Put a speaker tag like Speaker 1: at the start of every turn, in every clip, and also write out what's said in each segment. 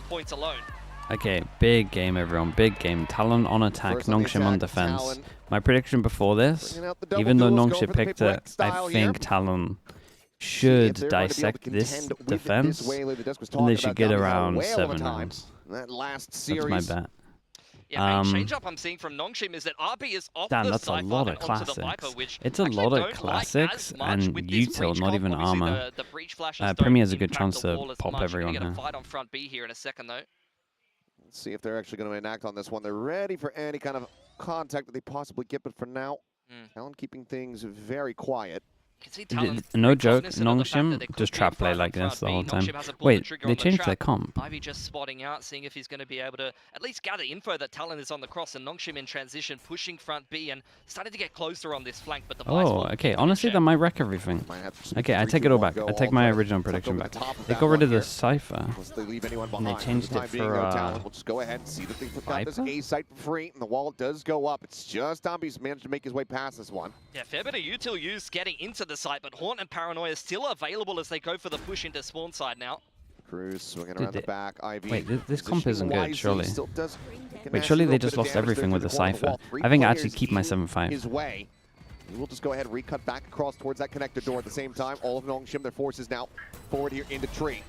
Speaker 1: points alone.
Speaker 2: Okay, big game, everyone. Big game. Talon on attack, Nongshim on defense.
Speaker 3: Talon.
Speaker 2: My prediction before this, even though Nongshim picked it, I think Talon should dissect this defense, and they should get around 7 rounds. That's my bet.
Speaker 1: Yeah, main change up I'm seeing from Nongshim is that RB is off
Speaker 2: Damn,
Speaker 1: the
Speaker 2: that's a
Speaker 1: Cypher
Speaker 2: lot of
Speaker 1: and onto the
Speaker 2: classics.
Speaker 1: Viper, which
Speaker 2: It's a lot of classics and util, not even armor. Premier has a good chance to pop everyone here.
Speaker 1: Fight on front B here in a second though.
Speaker 3: Let's see if they're actually going to enact on this one. They're ready for any kind of contact that they possibly get, but for now, Talon keeping things very quiet.
Speaker 2: No joke, Nongshim just trap play like this the whole time. Wait, they changed their comp.
Speaker 1: Ivy just spotting out, seeing if he's going to be able to at least gather info that Talon is on the cross, and Nongshim in transition, pushing front B and starting to get closer on this flank. But the
Speaker 2: okay, honestly, that might wreck everything. Okay, I take it all back. I take my original prediction back. They got rid of the Cypher, and they changed it for
Speaker 3: We'll just go ahead and see that they've got this
Speaker 2: Viper?
Speaker 3: A site for free, and the wall does go up. It's just Zombie's managed to make his way past this one.
Speaker 1: Yeah, fair bit of util use getting into the site, but Haunt and Paranoia still available as they go for the push into spawn side now.
Speaker 3: Cruz swinging around the back. Ivy.
Speaker 2: Wait, this comp isn't good, surely.
Speaker 3: Wait,
Speaker 2: Wait, surely they just lost everything with the Cypher. I think I actually keep my 7-5.
Speaker 3: His way. We'll just go ahead and recut back across towards that connector door at the same time. All of Nongshim, their forces now forward here into tree.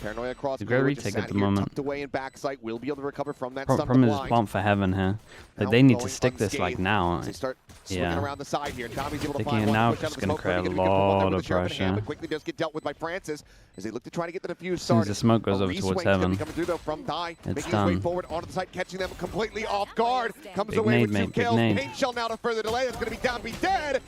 Speaker 3: Paranoia across
Speaker 2: The great retake at the moment.
Speaker 3: tucked away in backside. Will be able to recover from that
Speaker 2: Problem is plant for heaven here. Like, they need to stick this like now.
Speaker 3: They start swinging around the side here. Tommy's able to
Speaker 2: Sticking
Speaker 3: find
Speaker 2: it
Speaker 3: one.
Speaker 2: now
Speaker 3: Push out
Speaker 2: is
Speaker 3: of
Speaker 2: going to
Speaker 3: smoke,
Speaker 2: create a
Speaker 3: looking to get the one there
Speaker 2: lot
Speaker 3: with
Speaker 2: of
Speaker 3: the sheriff in hand,
Speaker 2: pressure.
Speaker 3: but quickly does get dealt with by Francis as they look to try to get the defuse
Speaker 2: As soon as
Speaker 3: started.
Speaker 2: the smoke goes
Speaker 3: A
Speaker 2: over towards
Speaker 3: re-swing's gonna be
Speaker 2: heaven,
Speaker 3: coming through, though, from Thai,
Speaker 2: it's
Speaker 3: making his way
Speaker 2: done.
Speaker 3: forward onto the side, catching them completely off guard. Comes
Speaker 2: Big
Speaker 3: away
Speaker 2: nade,
Speaker 3: with 2
Speaker 2: mate, big
Speaker 3: kills.
Speaker 2: nade.
Speaker 3: Paint shell now to further delay. That's going to be down, be dead.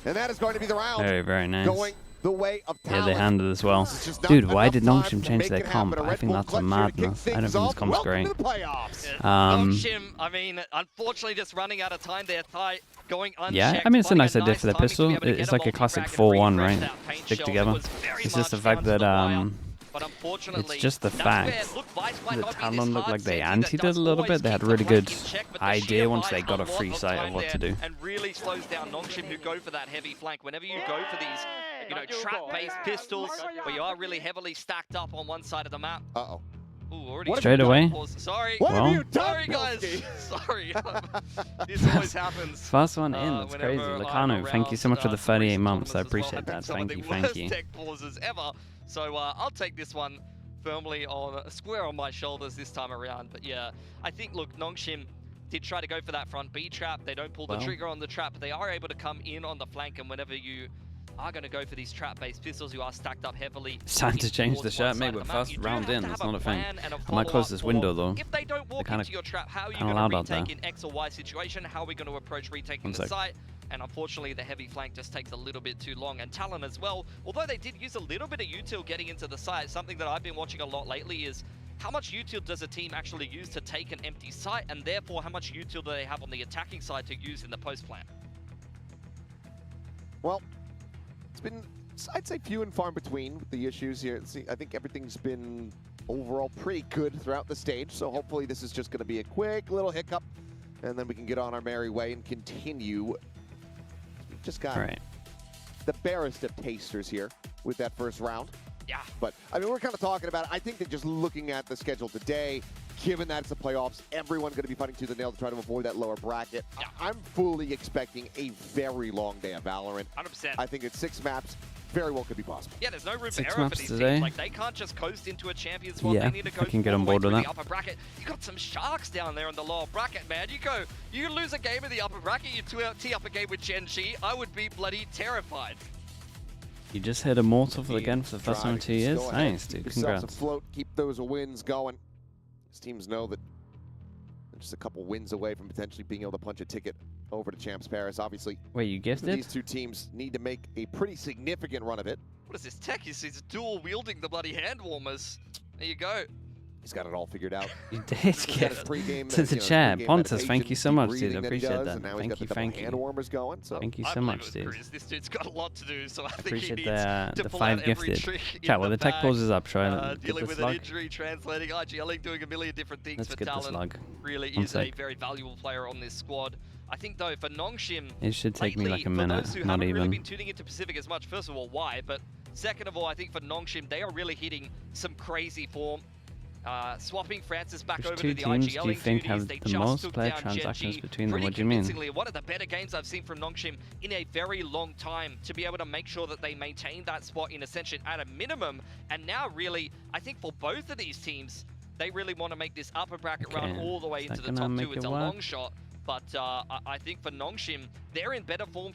Speaker 3: And that is going to be the round.
Speaker 2: Very, very nice.
Speaker 3: Going the way of Talon.
Speaker 2: Yeah, they handled as well. Dude, why did Nongshim change their comp? I think that's a madness. I don't think this comp's great.
Speaker 1: Nongshim, I mean, unfortunately just running out of time there. Thai going unchecked.
Speaker 2: Yeah, I mean, it's a nice idea for the
Speaker 1: timing to be
Speaker 2: pistol.
Speaker 1: able to
Speaker 2: It's
Speaker 1: get
Speaker 2: like a classic
Speaker 1: multi-frag and
Speaker 2: 4-1,
Speaker 1: refresh
Speaker 2: right?
Speaker 1: that paint
Speaker 2: Stick
Speaker 1: shell.
Speaker 2: together.
Speaker 1: It was very
Speaker 2: It's just the
Speaker 1: much
Speaker 2: fact
Speaker 1: down to
Speaker 2: that
Speaker 1: the wire. But unfortunately,
Speaker 2: it's just the
Speaker 1: that's
Speaker 2: fact
Speaker 1: where, look, Vice might
Speaker 2: that
Speaker 1: not be this
Speaker 2: Talon looked
Speaker 1: hard
Speaker 2: like they
Speaker 1: safety that
Speaker 2: antied it
Speaker 1: does
Speaker 2: a little
Speaker 1: always
Speaker 2: bit. They had
Speaker 1: keep
Speaker 2: a really
Speaker 1: the
Speaker 2: good
Speaker 1: flank in check, but the
Speaker 2: idea
Speaker 1: sheer
Speaker 2: once they
Speaker 1: buys
Speaker 2: got a
Speaker 1: lot
Speaker 2: free sight
Speaker 1: time
Speaker 2: of what
Speaker 1: there
Speaker 2: to do.
Speaker 1: and really slows down Nongshim, who go for that heavy flank. Whenever you go for these, you know, trap-based pistols, where you are really heavily stacked up on one side of the map.
Speaker 3: Uh-oh.
Speaker 1: Ooh, already
Speaker 2: Straight away?
Speaker 1: Sorry.
Speaker 3: What have
Speaker 2: Well,
Speaker 3: you done,
Speaker 1: Sorry, guys.
Speaker 3: Pilsky?
Speaker 1: Sorry. This always happens.
Speaker 2: First one in, that's crazy.
Speaker 1: Whenever
Speaker 2: Lacano, thank you so much for the 38 months. I appreciate that.
Speaker 1: Some of
Speaker 2: Thank you,
Speaker 1: the
Speaker 2: thank you.
Speaker 1: worst tech pauses ever. So I'll take this one firmly on square on my shoulders this time around. But yeah, I think, look, Nongshim did try to go for that front B trap. They don't pull the trigger on the trap, but they are able to come in on the flank, and whenever you are going to go for these trap-based pistols, you are stacked up heavily.
Speaker 2: It's time to change the shirt, mate. We're first round in. That's not a thing. I might close this window, though.
Speaker 1: If they don't walk into your trap, how are you going to retake in X or Y situation? How are we going to approach retaking the site? And unfortunately, the heavy flank just takes a little bit too long. And Talon as well, although they did use a little bit of util getting into the site, something that I've been watching a lot lately is how much util does a team actually use to take an empty site, and therefore how much util do they have on the attacking side to use in the post plan?
Speaker 3: Well, it's been, I'd say, few and far in between with the issues here. See, I think everything's been overall pretty good throughout the stage, so hopefully this is just going to be a quick little hiccup, and then we can get on our merry way and continue. We've just got the barest of tasters here with that first round.
Speaker 1: Yeah.
Speaker 3: But, I mean, we're kind of talking about it. I think that just looking at the schedule today, given that it's the playoffs, everyone's going to be fighting tooth and nail to try to avoid that lower bracket. Yeah. I'm fully expecting a very long day of Valorant.
Speaker 1: 100%.
Speaker 3: I think it's 6 maps. Very well could be possible.
Speaker 1: Yeah, there's no room for
Speaker 2: 6
Speaker 1: error for
Speaker 2: maps
Speaker 1: these
Speaker 2: today.
Speaker 1: teams. Like, they can't just coast into a champion spot.
Speaker 2: Yeah,
Speaker 1: they need to go
Speaker 2: I can get
Speaker 1: all
Speaker 2: on
Speaker 1: the way
Speaker 2: board with
Speaker 1: through
Speaker 2: that.
Speaker 1: the upper bracket. You got some sharks down there in the lower bracket, man. You lose a game in the upper bracket, you tee up a game with Gen G, I would be bloody terrified.
Speaker 2: You just hit Immortal again for the first time in 2 years. Nice, dude. Congrats.
Speaker 3: Afloat, keep those wins going. These teams know that they're just a couple wins away from potentially being able to punch a ticket over to Champs Paris. Obviously,
Speaker 2: wait, you guessed it?
Speaker 3: These two teams need to make a pretty significant run of it.
Speaker 1: What is this tech? He's dual wielding the bloody hand warmers. There you go.
Speaker 3: He's got it all figured out.
Speaker 2: You did get to the chat. Pontus, thank you so much, dude. I appreciate that.
Speaker 3: Thank you, thank you. Hand warmers going, so.
Speaker 2: Thank you so much, dude.
Speaker 1: This dude's got a lot to do, so I think
Speaker 2: appreciate
Speaker 1: he needs
Speaker 2: the 5 gifted. Chat, well, the tech pause is up. Try and get
Speaker 1: dealing
Speaker 2: the
Speaker 1: with
Speaker 2: slug.
Speaker 1: an injury, translating, IGLing, doing a million different things.
Speaker 2: Let's
Speaker 1: for
Speaker 2: get the
Speaker 1: Talon.
Speaker 2: slug.
Speaker 1: Really is a very valuable player on this squad. I think, though, for Nongshim,
Speaker 2: it should take me like a minute,
Speaker 1: for those who
Speaker 2: not
Speaker 1: haven't
Speaker 2: even.
Speaker 1: really been tuning into Pacific as much, first of all, why? But second of all, I think for Nongshim, they are really hitting some crazy form. Swapping Francis back
Speaker 2: Which
Speaker 1: over
Speaker 2: two
Speaker 1: to the
Speaker 2: teams
Speaker 1: IGL
Speaker 2: do you think
Speaker 1: duties.
Speaker 2: have
Speaker 1: They
Speaker 2: the
Speaker 1: just
Speaker 2: most
Speaker 1: took
Speaker 2: player
Speaker 1: down
Speaker 2: transactions
Speaker 1: Genji
Speaker 2: between them?
Speaker 1: pretty
Speaker 2: What do you mean?
Speaker 1: convincingly. One of the better games I've seen from Nongshim in a very long time, to be able to make sure that they maintain that spot in Ascension at a minimum. And now really, I think for both of these teams, they really want to make this upper bracket run all the way into the top two. It's a long shot. But I think for Nongshim, they're in better form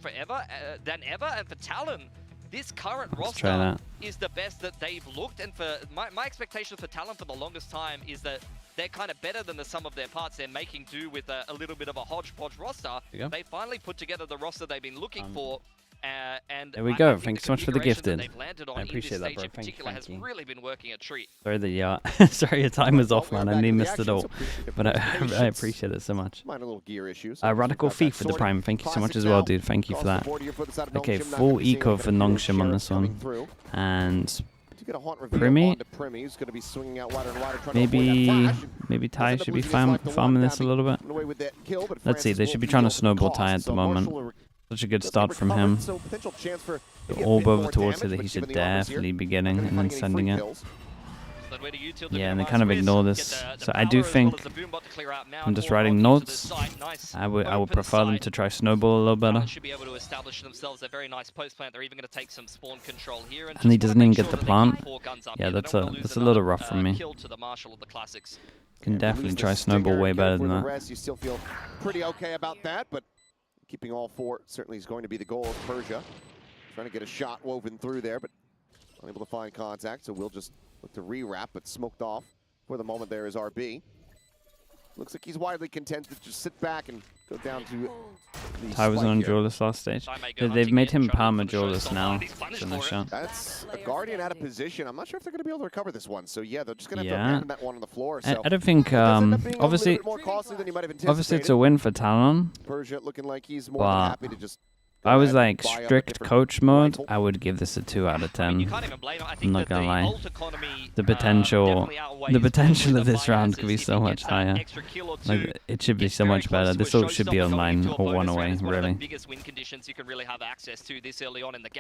Speaker 1: than ever. And for Talon, this current roster is the best that they've looked. And for my expectation for Talon for the longest time is that they're kind of better than the sum of their parts. They're making do with a little bit of a hodgepodge roster. They finally put together the roster they've been looking for. And
Speaker 2: there we go. Thanks so much for the gifted.
Speaker 1: I
Speaker 2: appreciate that, bro. Thank you.
Speaker 1: Has really been working a treat.
Speaker 2: Sorry sorry your time was off, man. I nearly missed it all. But I appreciate it so much.
Speaker 3: Minor little gear issues.
Speaker 2: Radical Thief for the Prime. Thank you so much as well, dude. Thank you for that. Okay, full eco for Nongshim on this one. And Primi, maybe Ty should be farming this a little bit. Let's see, they should be trying to snowball Ty at the moment. Such a good start from him. The orb over towards it that he should definitely be getting and then sending it. Yeah, and they kind of ignore this. So I do think, I'm just writing notes, I would prefer them to try snowball a little better. And he doesn't even get the plant. Yeah, that's a little rough from me. Can definitely try snowball way better than that.
Speaker 3: You still feel pretty okay about that, but keeping all four certainly is going to be the goal of Persia. Trying to get a shot woven through there, but unable to find contact, so we'll just look to re-wrap, but smoked off for the moment there is RB. Looks like he's widely content to just sit back and go down to
Speaker 2: Ty was on Duelist last stage. They've made him Palmer Duelist now.
Speaker 3: That's a Guardian out of position. I'm not sure if they're going to be able to recover this one. So yeah, they're just going to have to abandon that one on the floor. So
Speaker 2: I don't think, obviously it's a win for Talon.
Speaker 3: Persia looking like he's more than happy to just
Speaker 2: if I was like strict coach mode, I would give this a 2 out of 10. I'm not gonna lie. The potential of this round could be so much higher. Like it should be so much better. This all should be online or 1 away, really.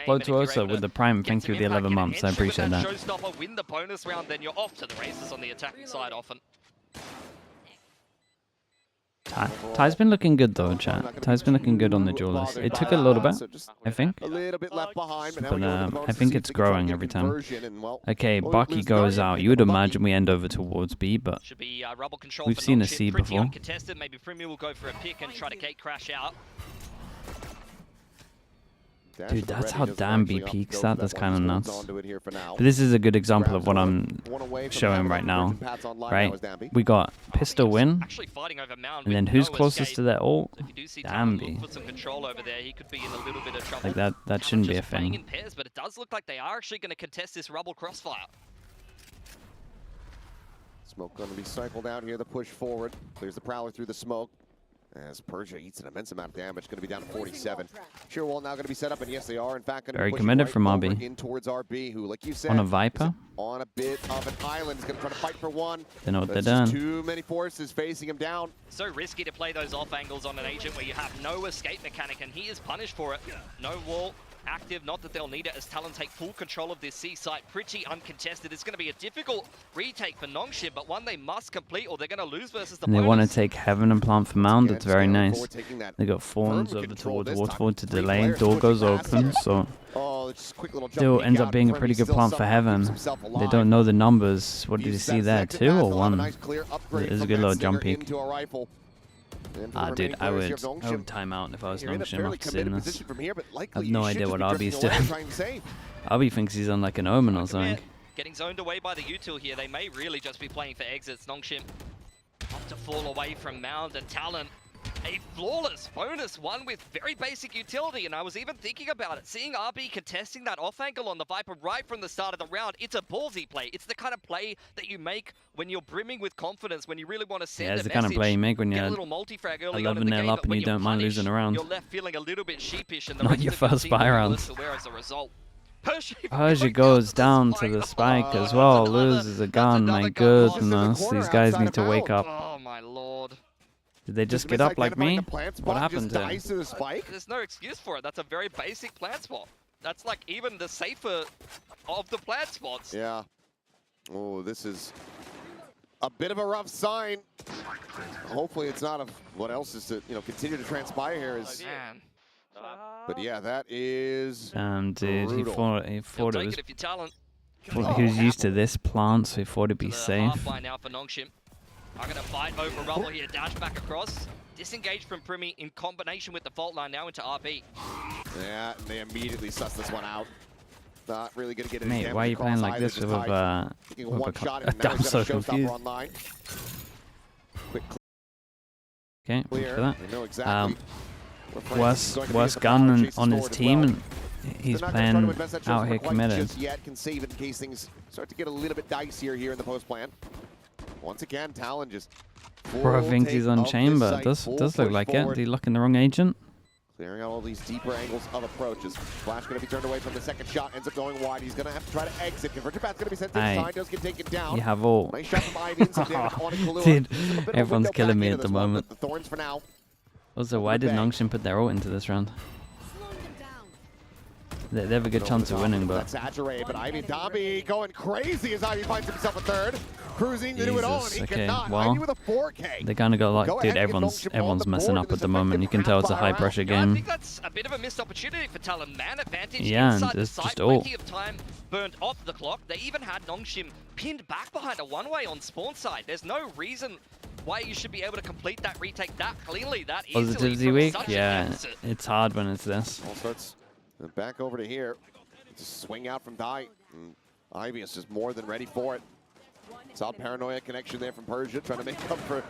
Speaker 2: Lotus with the Prime, thank you for the 11 months. I appreciate that.
Speaker 1: Win the bonus round, then you're off to the races on the attacking side often.
Speaker 2: Ty's been looking good though, chat. Ty's been looking good on the Duelist. It took a little bit, I think. But I think it's growing every time. Okay, Bucky goes out. You would imagine we end over towards B, but we've seen a C before.
Speaker 1: Maybe Primi will go for a pick and try to gate crash out.
Speaker 2: Dude, that's how damn B peaks that. That's kind of nuts. But this is a good example of what I'm showing right now. Right? We got pistol win. And then who's closest to that ult? Damn B. Like that shouldn't be a thing.
Speaker 1: But it does look like they are actually going to contest this Rubble Crossfire.
Speaker 3: Smoke going to be cycled out here. The push forward. Clears the Prowler through the smoke. As Persia eats an immense amount of damage, going to be down to 47. Shearwall now going to be set up, and yes, they are in fact going to
Speaker 2: very committed from RB.
Speaker 3: In towards RB, who, like you said,
Speaker 2: on a Viper,
Speaker 3: on a bit of an island, is going to try to fight for one.
Speaker 2: They know what they're done.
Speaker 3: Too many forces facing him down.
Speaker 1: So risky to play those off angles on an agent where you have no escape mechanic, and he is punished for it. No wall active, not that they'll need it as Talon take full control of this C site, pretty uncontested. It's going to be a difficult retake for Nongshim, but one they must complete or they're going to lose versus the
Speaker 2: and they want to take Heaven and plant for Mound. It's very nice. They got Fawns over towards Waterfall to delay. Door goes open, so still ends up being a pretty good plant for Heaven. They don't know the numbers. What did you see there? 2 or 1? It's a good little jump peek. Dude, I would time out if I was Nongshim after seeing this. I have no idea what RB's doing. RB thinks he's on like an Omen or something.
Speaker 1: Getting zoned away by the util here. They may really just be playing for exits. Nongshim up to fall away from Mound and Talon. A flawless bonus one with very basic utility, and I was even thinking about it. Seeing RB contesting that off angle on the Viper right from the start of the round, it's a ballsy play. It's the kind of play that you make when you're brimming with confidence, when you really want to send a message.
Speaker 2: It's the kind of play you make when you're 11-0 up and you don't mind losing a round.
Speaker 1: You're left feeling a little bit sheepish, and
Speaker 2: not your first buy round.
Speaker 1: As a result.
Speaker 2: Persia goes down to the spike as well, loses a gun, my goodness. These guys need to wake up.
Speaker 1: Oh my lord.
Speaker 2: Did they just get up like me? What happened to him?
Speaker 1: There's no excuse for it. That's a very basic plant spot. That's like even the safer of the plant spots.
Speaker 3: Yeah. Oh, this is a bit of a rough sign. Hopefully it's not what else is to continue to transpire here is.
Speaker 1: Man.
Speaker 3: But yeah, that is.
Speaker 2: Dude, he thought it was.
Speaker 1: If you're Talon.
Speaker 2: He was used to this plant, so he thought it'd be safe.
Speaker 1: Half now for Nongshim. I'm gonna fight over Rubble here. Dash back across. Disengage from Primi in combination with the fault line now into RP.
Speaker 3: Yeah, and they immediately suss this one out. Not really gonna get it.
Speaker 2: Mate, why are you playing like this with a I'm so confused.
Speaker 3: Quick
Speaker 2: okay,
Speaker 3: clear.
Speaker 2: for that.
Speaker 3: We know exactly
Speaker 2: worst gun on his team, and he's playing out here committed.
Speaker 3: Just yet can save it in case things start to get a little bit dicier here in the post plan. Once again, Talon just.
Speaker 2: Bro thinks he's on chamber. Does look like it. Did he look in the wrong agent?
Speaker 3: Clearing out all these deeper angles of approaches. Flash going to be turned away from the second shot. Ends up going wide. He's going to have to try to exit. Converter path's going to be sent inside. Does get taken down.
Speaker 2: You have all.
Speaker 3: Nice shot from Ivy.
Speaker 2: Dude, everyone's killing me at the moment.
Speaker 3: The Thorns for now.
Speaker 2: Also, why did Nongshim put their ult into this round? They have a good chance of winning, but...
Speaker 3: That's saturated, but Ivy Dobby going crazy as Ivy finds himself a third. Cruising to do it all, and he cannot.
Speaker 2: Well,
Speaker 3: Ivy with a 4K.
Speaker 2: They kind of got like, dude, everyone's messing up at the moment. You can tell it's a high-pressure game.
Speaker 1: I think that's a bit of a missed opportunity for Talon. Man advantage
Speaker 2: inside
Speaker 1: the
Speaker 2: it's
Speaker 1: site.
Speaker 2: just all.
Speaker 1: Plenty of time burned off the clock. They even had Nongshim pinned back behind a one-way on spawn side. There's no reason why you should be able to complete that retake that cleanly, that easily.
Speaker 2: Positivity week? Yeah, it's hard when it's this.
Speaker 3: All starts back over to here. Swing out from Die. Ivy is just more than ready for it. Saw Paranoia connection there from Persia, trying to make up for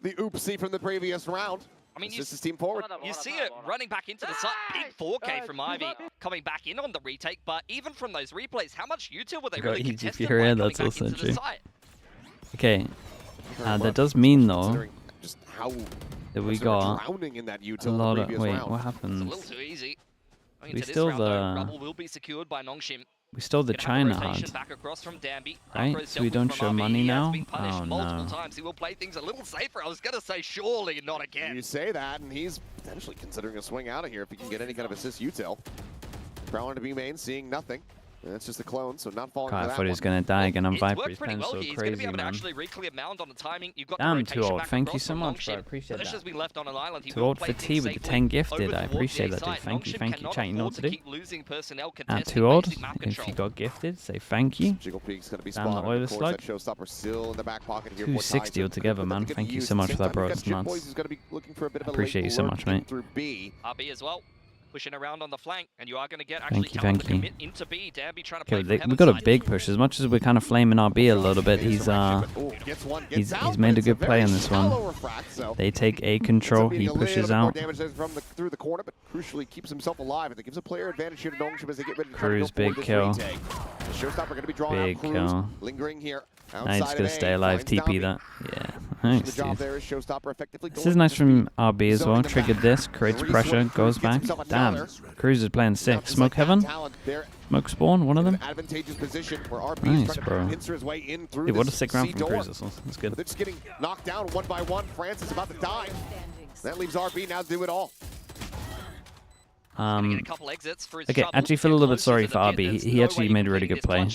Speaker 3: the oopsie from the previous round.
Speaker 1: I mean,
Speaker 3: this is team forward.
Speaker 1: You see it running back into the site. Big 4K from Ivy coming back in on the retake, but even from those replays, how much util were they really contested by coming back into the site?
Speaker 2: Okay, that does mean though
Speaker 3: just how
Speaker 2: that we got
Speaker 3: drowning in that util
Speaker 2: a lot of. Wait,
Speaker 3: round.
Speaker 2: what happened?
Speaker 1: It's a little too easy.
Speaker 2: We still
Speaker 1: Rubble will be secured by Nongshim.
Speaker 2: We stole the China hard,
Speaker 1: back across from Danby.
Speaker 2: right? So we don't show money now? Oh
Speaker 1: multiple
Speaker 2: no.
Speaker 1: times. He will play things a little safer. I was going to say surely not again.
Speaker 3: You say that, and he's potentially considering a swing out of here if he can get any kind of assist util. Prowling to B main, seeing nothing. And that's just a clone, so not falling for that.
Speaker 2: I thought he was going to die again on Viper. He's
Speaker 1: playing
Speaker 2: so
Speaker 1: He's going to be able to actually re-clear mound on the timing. You've got
Speaker 2: damn,
Speaker 1: the
Speaker 2: 2 ult. Thank you so much, bro. I appreciate that.
Speaker 1: As we left on an island,
Speaker 2: 2 ult for T with the 10 gifted. I appreciate that, dude. Thank you. Chat, you know what to do. 2 ult. If you got gifted, say thank you. Damn, the Lotus slug. 260 altogether, man. Thank you so much for that, bro. It's nuts. I appreciate you so much, mate.
Speaker 1: RB as well. Pushing around on the flank, and you are going to get actually Talon to commit into B. Danby trying to play
Speaker 2: we got a big push. As much as we're kind of flaming RB a little bit, he's made a good play on this one. They take A control. He pushes out.
Speaker 3: Through the corner, but crucially keeps himself alive, and it gives a player advantage here to Nongshim as they get ready to
Speaker 2: Cruz, big kill.
Speaker 3: Showstopper going to be drawn
Speaker 2: big
Speaker 3: out. Cruz
Speaker 2: kill.
Speaker 3: Lingering here.
Speaker 2: Nice, just gonna stay alive. TP that. Yeah. Nice, dude. This is nice from RB as well. Triggered this, creates pressure, goes back. Damn. Cruz is playing sick. Smoke Heaven. Smoke Spawn, one of them. Nice, bro. Dude, what a sick round from Cruz. That's good.
Speaker 3: They're just getting knocked down one by one. France is about to die. That leaves RB now to do it all.
Speaker 2: Okay, actually feel a little bit sorry for RB. He actually made a really good play.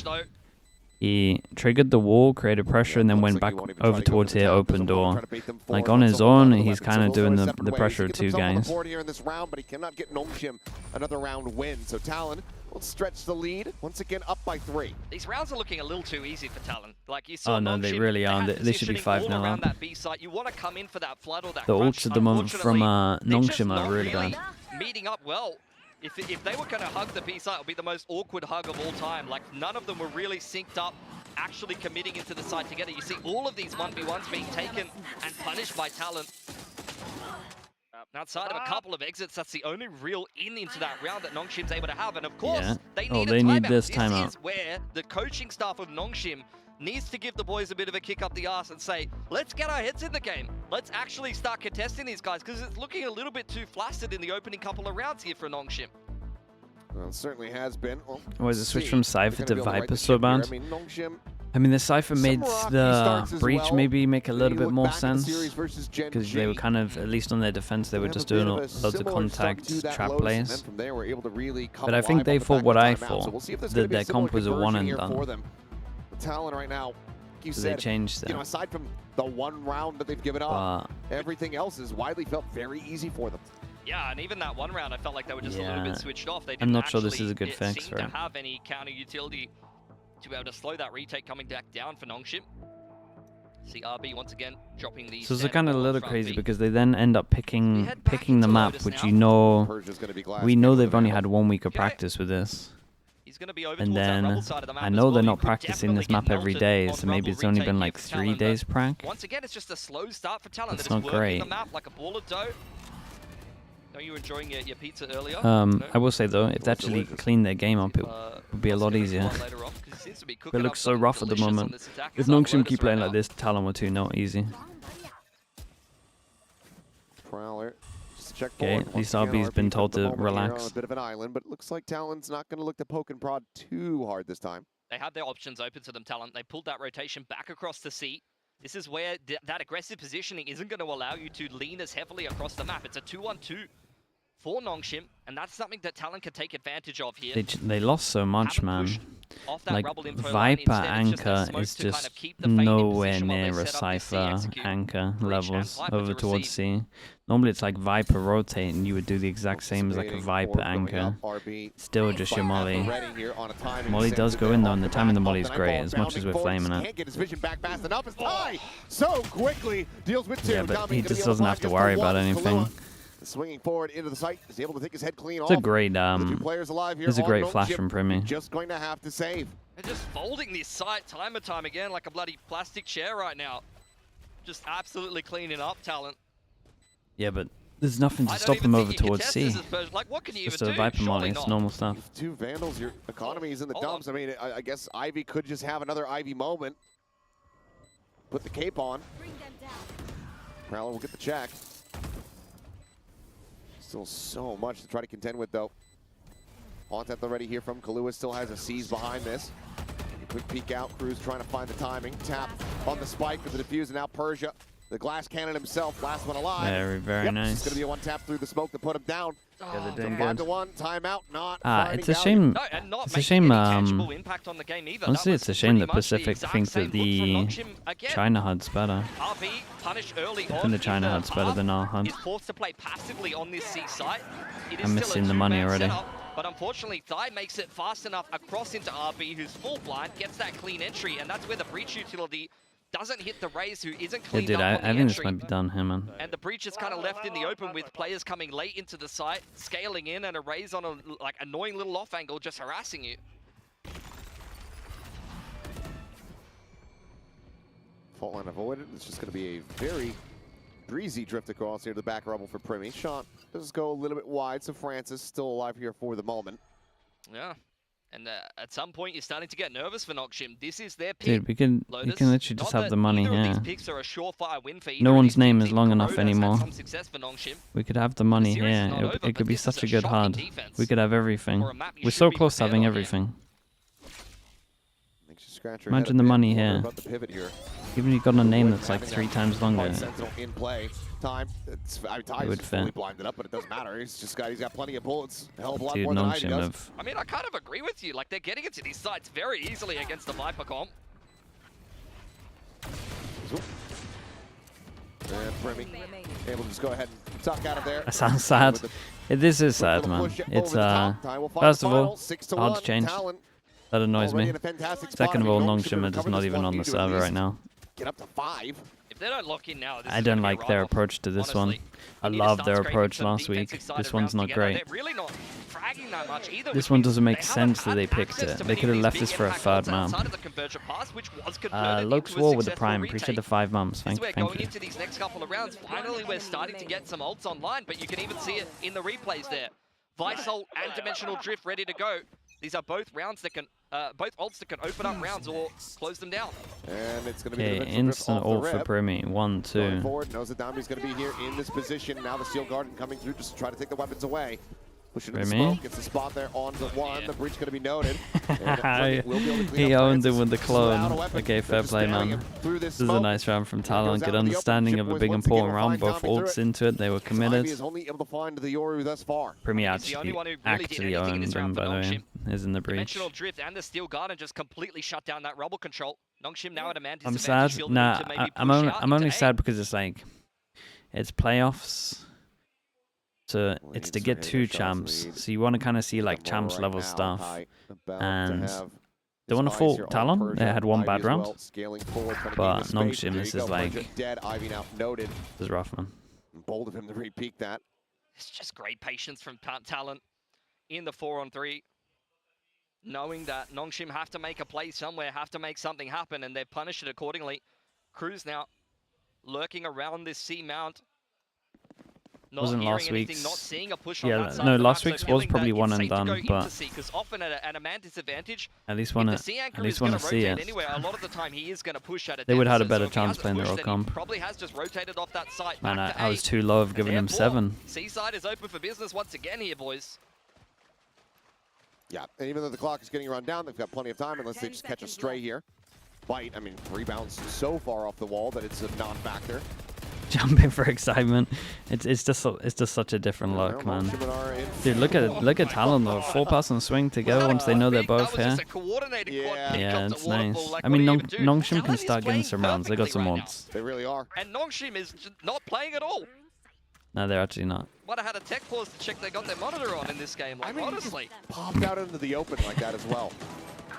Speaker 2: He triggered the wall, created pressure, and then went back over towards here, open door. Like on his own, he's kind of doing the pressure of 2 guys.
Speaker 3: Here in this round, but he cannot get Nongshim another round win. So Talon will stretch the lead once again, up by 3.
Speaker 1: These rounds are looking a little too easy for Talon. Like you saw,
Speaker 2: oh no, they really are. They should be 5-0 up.
Speaker 1: That B site. You want to come in for that flood or that
Speaker 2: the ults at the moment from Nongshim are really bad.
Speaker 1: Meeting up well. If they were going to hug the B site, it would be the most awkward hug of all time. Like, none of them were really synced up, actually committing into the site together. You see all of these 1v1s being taken and punished by Talon. Outside of a couple of exits, that's the only real into that round that Nongshim's able to have. And of course, they need a timeout.
Speaker 2: This timeout.
Speaker 1: This is where the coaching staff of Nongshim needs to give the boys a bit of a kick up the arse and say, let's get our heads in the game. Let's actually start contesting these guys, because it's looking a little bit too flaccid in the opening couple of rounds here for Nongshim.
Speaker 3: Well, it certainly has been.
Speaker 2: Was it switch from Cypher to Viper so bad? I mean, the Cypher made the breach maybe make a little bit more sense, because they were kind of, at least on their defense, they were just doing loads of contact trap plays. But I think they thought what I thought, that their comp was a one and done.
Speaker 3: Talon right now like you said,
Speaker 2: they changed
Speaker 3: you know, aside from the one round that they've given up, everything else has widely felt very easy for them.
Speaker 1: Yeah, and even that one round, I felt like they were just a little bit switched off. They didn't
Speaker 2: I'm not sure this is a good fix,
Speaker 1: seem to have any counter utility to be able to slow that retake coming back down for Nongshim. See RB once again dropping the.
Speaker 2: So it's kind of a little crazy because they then end up picking the map, which we know they've only had 1 week of practice with this. And then I know they're not practicing this map every day, so maybe it's only been like 3 days prac.
Speaker 1: Once again, it's just a slow start for Talon.
Speaker 2: That's not great.
Speaker 1: The map like a ball of dough. Are you enjoying your pizza earlier?
Speaker 2: I will say though, if they actually clean their game up, it would be a lot easier. It looks so rough at the moment. If Nongshim keep playing like this, Talon will too not easy.
Speaker 3: Prowler, just check
Speaker 2: okay, at least RB's been told to relax.
Speaker 3: A bit of an island, but it looks like Talon's not going to look to poke and prod too hard this time.
Speaker 1: They had their options open to them, Talon. They pulled that rotation back across the seat. This is where that aggressive positioning isn't going to allow you to lean as heavily across the map. It's a 2-on-2 for Nongshim, and that's something that Talon can take advantage of here.
Speaker 2: They lost so much, man. Like, Viper Anchor is just nowhere near a Cypher Anchor levels over towards C. Normally it's like Viper rotate, and you would do the exact same as like a Viper Anchor. Still just your Molly. Molly does go in though, and the timing of the Molly is great, as much as we're flaming it. Yeah, but he just doesn't have to worry about anything.
Speaker 3: Swinging forward into the site, is able to take his head clean off.
Speaker 2: It's a great flash from Primmy.
Speaker 3: Just going to have to save.
Speaker 1: They're just folding this site time and time again like a bloody plastic chair right now. Just absolutely cleaning up Talon.
Speaker 2: Yeah, but there's nothing to stop him over towards C.
Speaker 1: Like, what can you
Speaker 2: just
Speaker 1: even
Speaker 2: a Viper Molly, it's normal stuff.
Speaker 3: With 2 Vandals, your economy is in the dumps. I mean, I guess Ivy could just have another Ivy moment. Put the cape on. Prowler will get the check. Still so much to try to contend with, though. Haunt at the ready here from Kahlua, still has a seize behind this. A quick peek out, Cruz trying to find the timing. Tap on the spike with the defuse, and now Persia, the glass cannon himself, last one alive.
Speaker 2: Very nice.
Speaker 3: It's going to be a 1 tap through the smoke to put him down.
Speaker 2: Yeah, they're doing good.
Speaker 3: 5-1, timeout, not
Speaker 2: it's a shame. It's a shame.
Speaker 1: Honestly,
Speaker 2: it's a shame that Pacific thinks that the China HUD's better. I think the China HUD's better than our HUD. I'm missing the money already.
Speaker 1: But unfortunately, Thai makes it fast enough across into RB, who's full blind, gets that clean entry, and that's where the breach utility doesn't hit the Raze, who isn't cleaned up on the
Speaker 2: I think this might be done here, man.
Speaker 1: And the breach is kind of left in the open with players coming late into the site, scaling in, and a Raze on a like annoying little off angle just harassing you.
Speaker 3: Fault line avoided. It's just going to be a very breezy drift across here to the back rubble for Primmy. Shot does go a little bit wide, so Francis still alive here for the moment.
Speaker 1: Yeah. And at some point, you're starting to get nervous for Nongshim. This is their pick.
Speaker 2: Dude, we can literally just have the money here.
Speaker 1: No
Speaker 2: one's name is long enough anymore. We could have the money here. It could be such a good HUD. We could have everything. We're so close to having everything. Imagine the money here. Even if you've got a name that's like 3 times longer. It would fit.
Speaker 3: Blinded up, but it doesn't matter. He's got plenty of bullets. A hell of a lot
Speaker 2: Dude,
Speaker 3: more than Ivy does.
Speaker 1: I mean, I kind of agree with you. Like, they're getting into these sites very easily against the Viper comp.
Speaker 3: And Primmy able to just go ahead and tuck out of there.
Speaker 2: That sounds sad. This is sad, man. It's first of all, hard to change. That annoys me. Second of all, Nongshim is not even on the server right now.
Speaker 3: Get up to 5.
Speaker 1: If they don't lock in now,
Speaker 2: I don't like their approach to this one. I loved their approach last week. This one's not great. This one doesn't make sense that they picked it. They could have left this for a 3rd map. Lokes War with the Prime. Appreciate the 5 months. Thank you.
Speaker 1: Into these next couple of rounds, finally we're starting to get some ults online, but you can even see it in the replays there. Vice ult and Dimensional Drift ready to go. These are both rounds that can, both ults that can open up rounds or close them down.
Speaker 3: And it's going to be
Speaker 2: instant ult for Primmy. 1-2.
Speaker 3: Forward, knows that Dami's going to be here in this position. Now the Steel Garden coming through just to try to take the weapons away. Pushing the smoke, gets the spot there on the one. The breach going to be noted.
Speaker 2: He owned it with the clone. Okay, fair play, man. This is a nice round from Talon. Good understanding of a big important round. Both ults into it. They were committed. Premier actually owned them, by the way. Is in the breach.
Speaker 1: Dimensional drift and the steel garden just completely shut down that rubble control. Nongshim now at a man
Speaker 2: I'm sad. Nah, I'm only sad because it's like, it's playoffs. So it's to get 2 champs. So you want to kind of see like champs level stuff. And they want to fault Talon. They had 1 bad round. But Nongshim, this is like, this is rough, man.
Speaker 3: Bold of him to repeat that.
Speaker 1: It's just great patience from Talon in the 4-on-3. Knowing that Nongshim have to make a play somewhere, have to make something happen, and they've punished it accordingly. Cruz now lurking around this C mount.
Speaker 2: Wasn't last week's.
Speaker 1: Not seeing a push
Speaker 2: yeah,
Speaker 1: on
Speaker 2: no, last week's was probably one and done, but
Speaker 1: because often at a man disadvantage,
Speaker 2: at least want to see it.
Speaker 1: Anyway, a lot of the time he is going to push at it.
Speaker 2: They would have had a better chance playing the roll comp.
Speaker 1: Probably has just rotated off that site.
Speaker 2: Man, I was too low of giving him 7.
Speaker 1: Seaside is open for business once again here, boys.
Speaker 3: Yeah, and even though the clock is getting run down, they've got plenty of time unless they just catch a stray here. Bite, I mean, rebounds so far off the wall that it's a non-factor.
Speaker 2: Jumping for excitement. It's just such a different look, man. Dude, look at Talon though. 4-person swing to go once they know they're both here. Yeah, it's nice. I mean, Nongshim can start getting some rounds. They got some mods.
Speaker 3: They really are.
Speaker 1: And Nongshim is not playing at all.
Speaker 2: No, they're actually not.
Speaker 1: Might have had a tech pause to check they got their monitor on in this game. Like, I mean, honestly,
Speaker 3: popped out into the open like that as well.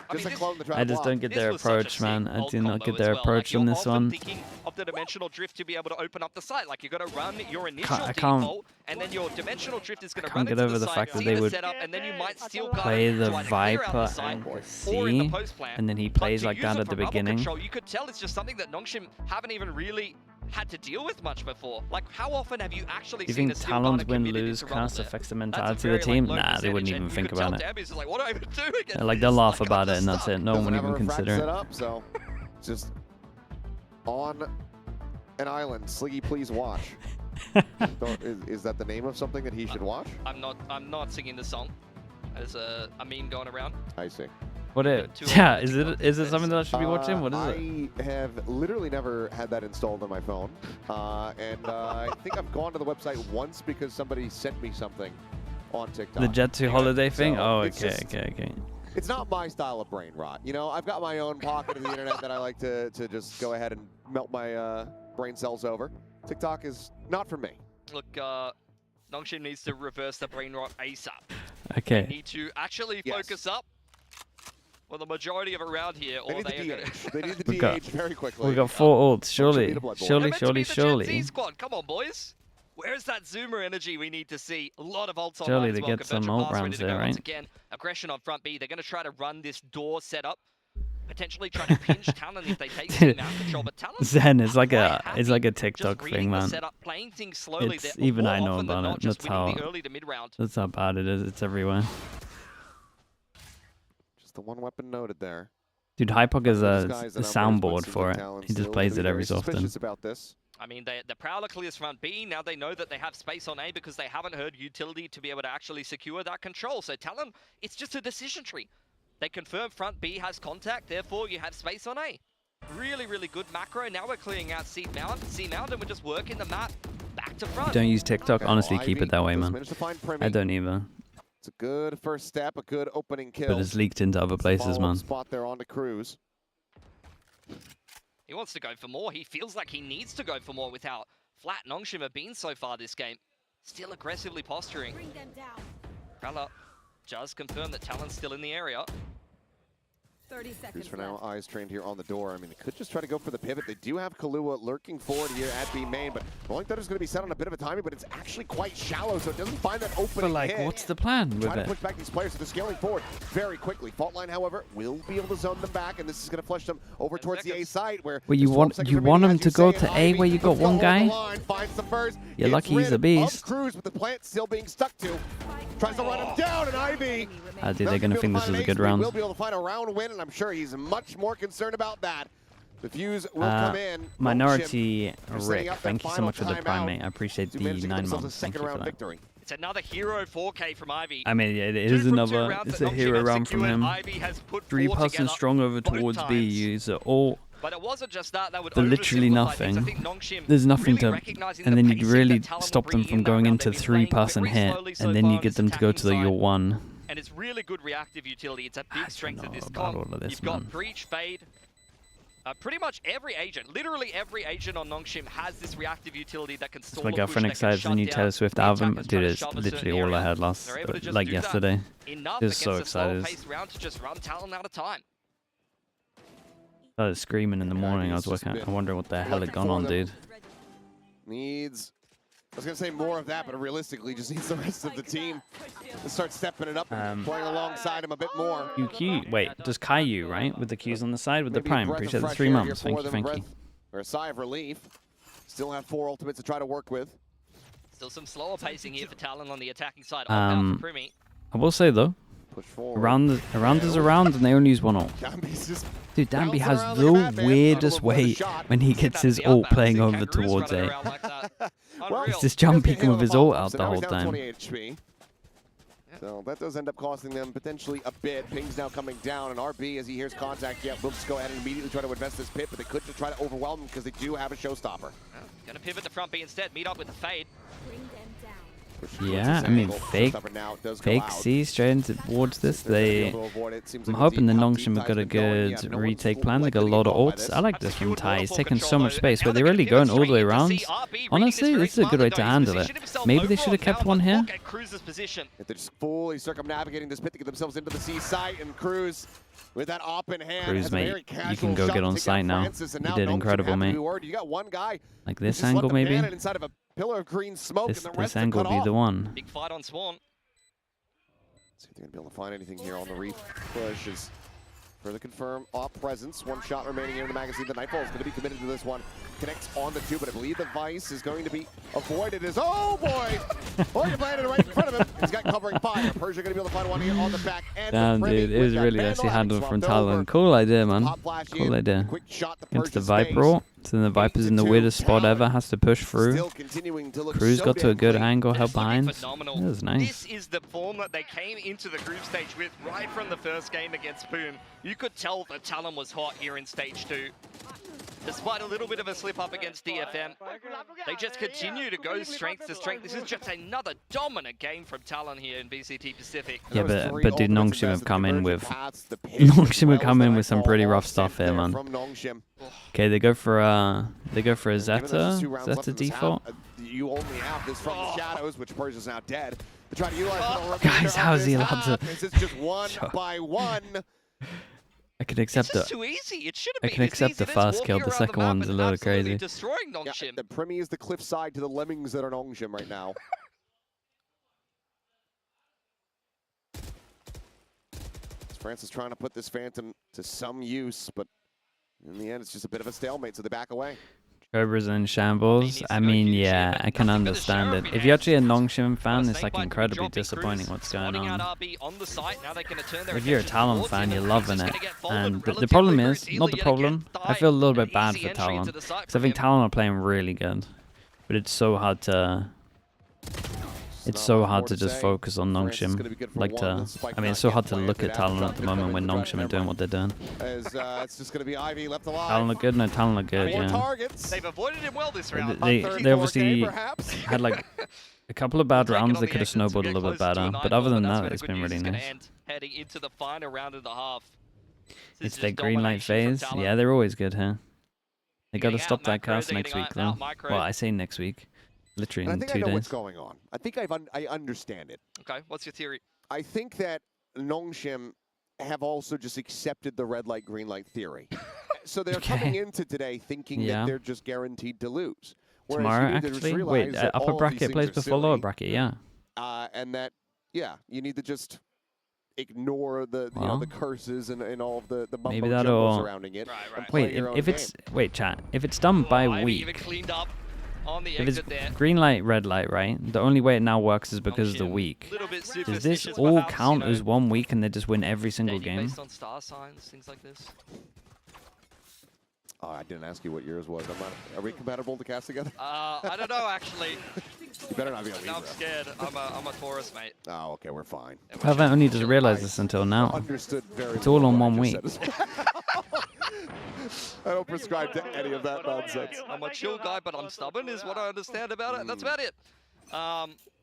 Speaker 2: I just don't get their approach, man. I do not get their approach on this one.
Speaker 1: Thinking of the dimensional drift to be able to open up the site. Like, you're going to run your initial default, and then your dimensional drift is going to run into the site,
Speaker 2: fact that they would
Speaker 1: setup, and then you might still
Speaker 2: play the Viper and the C, and then he plays like that at the beginning.
Speaker 1: You could tell it's just something that Nongshim haven't even really had to deal with much before. Like, how often have you actually seen a
Speaker 2: Talon's win-lose cast affects the mentality of the team? Nah, they wouldn't even think about it.
Speaker 1: Like, what do I even do against
Speaker 2: like, they'll laugh about it and that's it. No one would even consider it.
Speaker 3: So, just on an island, Sliggy, please watch. Is that the name of something that he should watch?
Speaker 1: I'm not singing the song. There's a meme going around.
Speaker 3: I see.
Speaker 2: What is it something that I should be watching? What is
Speaker 3: it? I have literally never had that installed on my phone. And I think I've gone to the website once because somebody sent me something on TikTok.
Speaker 2: The Jet 2 holiday thing? Oh, okay.
Speaker 3: It's not my style of brain rot. You know, I've got my own pocket of the internet that I like to just go ahead and melt my brain cells over. TikTok is not for me.
Speaker 1: Look, Nongshim needs to reverse the brain rot ASAP.
Speaker 2: Okay.
Speaker 1: They need to actually focus up. Well, the majority of it around here,
Speaker 3: they need the DH very quickly.
Speaker 2: We got 4 ults, surely. Surely.
Speaker 1: Squad. Come on, boys. Where's that Zoomer energy we need to see? A lot of ults on
Speaker 2: surely they get some ult rounds there, right?
Speaker 1: Again, aggression on front B. They're going to try to run this door setup. Potentially try to pinch Talon if they take the mount control, but Talon
Speaker 2: Zen is like a TikTok thing, man.
Speaker 1: Playing things slowly.
Speaker 2: It's, even I know about it. That's how bad it is. It's everywhere.
Speaker 3: The one weapon noted there.
Speaker 2: Dude, Hypok is a soundboard for it. He just plays it every so often.
Speaker 3: About this.
Speaker 1: I mean, the Prowler clears front B. Now they know that they have space on A because they haven't heard utility to be able to actually secure that control. So Talon, it's just a decision tree. They confirm front B has contact, therefore you have space on A. Really, really good macro. Now we're clearing out C mount, and we're just working the map back to front.
Speaker 2: Don't use TikTok. Honestly, keep it that way, man. I don't either.
Speaker 3: It's a good first step, a good opening kill.
Speaker 2: But it's leaked into other places, man.
Speaker 3: Spot there on the Cruz.
Speaker 1: He wants to go for more. He feels like he needs to go for more with how flat Nongshim have been so far this game. Still aggressively posturing. Prowler just confirmed that Talon's still in the area.
Speaker 4: 30 seconds
Speaker 3: for now, eyes trained here on the door. I mean, they could just try to go for the pivot. They do have Kahlua lurking forward here at B main, but Rolling Thunder is going to be set on a bit of a timing, but it's actually quite shallow, so it doesn't find that opening
Speaker 2: But like,
Speaker 3: hit.
Speaker 2: what's the plan with
Speaker 3: Trying to push back these players, so they're scaling forward very quickly. Fault line, however, will be able to zone them back, and this is going to flush them over towards the A site, where
Speaker 2: you want them to go to A where you got one guy? You're lucky he's a beast.
Speaker 3: Cruz with the plant still being stuck to. Tries to run him down, and Ivy.
Speaker 2: Dude, they're going to think this is a good round.
Speaker 3: Will be able to find a round win, and I'm sure he's much more concerned about that. The fuse will come in.
Speaker 2: Minority Rick, thank you so much for the primate. I appreciate the 9 months. Thank you for that.
Speaker 1: It's another hero 4K from Ivy.
Speaker 2: I mean, yeah, it is another. It's a hero round from him. 3-person strong over towards B. Use all.
Speaker 1: But it wasn't just that. That would
Speaker 2: literally nothing. There's nothing to, and then you really stop them from going into 3-person hit, and then you get them to go to your 1.
Speaker 1: And it's really good reactive utility. It's a big strength of this comp. You've got Breach, Fade. Pretty much every agent, literally every agent on Nongshim has this reactive utility that can stall
Speaker 2: my girlfriend excited for the new Taylor Swift album. Dude, it's literally all I had like yesterday. I was so excited.
Speaker 1: To just run Talon out of time.
Speaker 2: I started screaming in the morning. I was wondering what the hell had gone on, dude.
Speaker 3: Needs, I was going to say more of that, but realistically just needs the rest of the team to start stepping it up and playing alongside him a bit more.
Speaker 2: Q. Wait, does Caillou, right? With the Qs on the side with the Prime. Appreciate the 3 months. Thank you.
Speaker 3: Or a sigh of relief. Still have 4 ultimates to try to work with.
Speaker 1: Still some slower pacing here for Talon on the attacking side. I
Speaker 2: will say though, around is around and they only use 1 ult. Dude, Danby has the weirdest way when he gets his ult playing over towards A. It's this jump peeking with his ult out the whole time.
Speaker 3: So that does end up costing them potentially a bit. Ping's now coming down, and RB, as he hears contact, will just go ahead and immediately try to invest this pit, but they could just try to overwhelm him because they do have a showstopper.
Speaker 1: Gonna pivot to front B instead, meet up with the Fade.
Speaker 2: Yeah, I mean, fake C straight into towards this. I'm hoping the Nongshim have got a good retake plan. They got a lot of ults. I like this from Tai. He's taking so much space, but they're really going all the way around. Honestly, this is a good way to handle it. Maybe they should have kept 1 here.
Speaker 3: If they're just fully circumnavigating this pit to get themselves into the C site, and Cruz with that op in hand.
Speaker 2: Cruz, mate, you can go get on site now. You did incredible, mate.
Speaker 3: You got one guy
Speaker 2: like this angle, maybe.
Speaker 3: Inside of a pillar of green smoke,
Speaker 2: this angle will be the one.
Speaker 1: Big fight on Swan.
Speaker 3: See if they're gonna be able to find anything here on the reef. Push is further confirm op presence. 1 shot remaining here in the magazine. The Nightfall is going to be committed to this one. Connects on the 2, but I believe the Vice is going to be avoided. Oh boy! Orchid landed right in front of him. He's got covering fire. Persia going to be able to find one here on the back end.
Speaker 2: Damn, dude, it was really nicely handled from Talon. Cool idea, man. Cool idea. Into the Viper ult. So then the Viper's in the weirdest spot ever, has to push through. Cruz got to a good angle, held behind. That was nice.
Speaker 1: This is the form that they came into the group stage with right from the first game against Boom. You could tell that Talon was hot here in stage 2. Despite a little bit of a slip up against DFM, they just continue to go strength to strength. This is just another dominant game from Talon here in VCT Pacific.
Speaker 2: Yeah, but dude, Nongshim have come in with some pretty rough stuff here, man. Okay, they go for a Zeta default.
Speaker 3: You only have this from the shadows, which Persia's now dead. They try to utilize
Speaker 2: guys, how is he allowed to?
Speaker 3: It's just 1 by 1.
Speaker 2: I can accept it.
Speaker 1: Too easy. It should
Speaker 2: I can accept the first kill. The second one's a little crazy.
Speaker 1: Destroying Nongshim.
Speaker 3: The Primi is the cliffside to the lemmings that are Nongshim right now. France is trying to put this Phantom to some use, but in the end, it's just a bit of a stalemate, so they back away.
Speaker 2: Cobra's in shambles. I mean, yeah, I can understand it. If you're actually a Nongshim fan, it's like incredibly disappointing what's going on. If you're a Talon fan, you're loving it. And the problem is, not the problem, I feel a little bit bad for Talon. Because I think Talon are playing really good. But it's so hard to... It's so hard to just focus on Nongshim. I mean, it's so hard to look at Talon at the moment when Nongshim are doing what they're doing.
Speaker 3: It's just going to be Ivy left alive.
Speaker 2: Talon look good? No, Talon look good, yeah.
Speaker 1: They've avoided him well this round.
Speaker 2: They obviously had like a couple of bad rounds. They could have snowballed a little bit better. But other than that, it's been really nice.
Speaker 1: Heading into the final round of the half.
Speaker 2: It's their green light phase. Yeah, they're always good here. They got to stop that cast next week, though. Well, I say next week. Literally in 2 days.
Speaker 3: I think I know what's going on. I think I understand it.
Speaker 1: Okay, what's your theory?
Speaker 3: I think that Nongshim have also just accepted the red light, green light theory. So they're coming into today thinking that they're just guaranteed to lose.
Speaker 2: Tomorrow, actually? Wait, upper bracket plays before lower bracket, yeah.
Speaker 3: And that, yeah, you need to just ignore the the curses and all of the mumbo jumbo surrounding it.
Speaker 2: Wait, chat. If it's done by week.
Speaker 1: Even cleaned up on the
Speaker 2: if it's
Speaker 1: exit there.
Speaker 2: green light, red light, right? The only way it now works is because of the week. Does this all count as 1 week and they just win every single game?
Speaker 1: Based on star signs, things like this.
Speaker 3: I didn't ask you what yours was. Are we compatible to cast together?
Speaker 1: I don't know, actually.
Speaker 3: You better not be a Libra.
Speaker 1: No, I'm scared. I'm a Taurus, mate.
Speaker 3: Oh, okay, we're fine.
Speaker 2: I haven't only just realized this until now.
Speaker 3: Understood very
Speaker 2: It's all
Speaker 3: well
Speaker 2: on
Speaker 3: what I
Speaker 2: one
Speaker 3: just
Speaker 2: week.
Speaker 3: said. I don't prescribe to any of that nonsense.
Speaker 1: I'm a chill guy, but I'm stubborn, is what I understand about it. That's about it.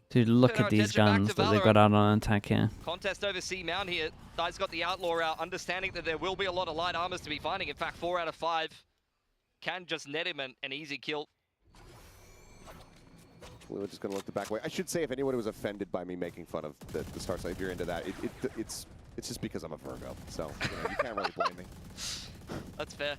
Speaker 2: Dude, look at these guns that they got out on attack here.
Speaker 1: Contest over C Mount here. Guy's got the Outlaw out, understanding that there will be a lot of light armors to be finding. In fact, 4 out of 5 can just net him an easy kill.
Speaker 3: We're just going to look the back way. I should say, if anyone was offended by me making fun of the star side, if you're into that, it's just because I'm a Virgo. So you can't really blame me.
Speaker 1: That's fair.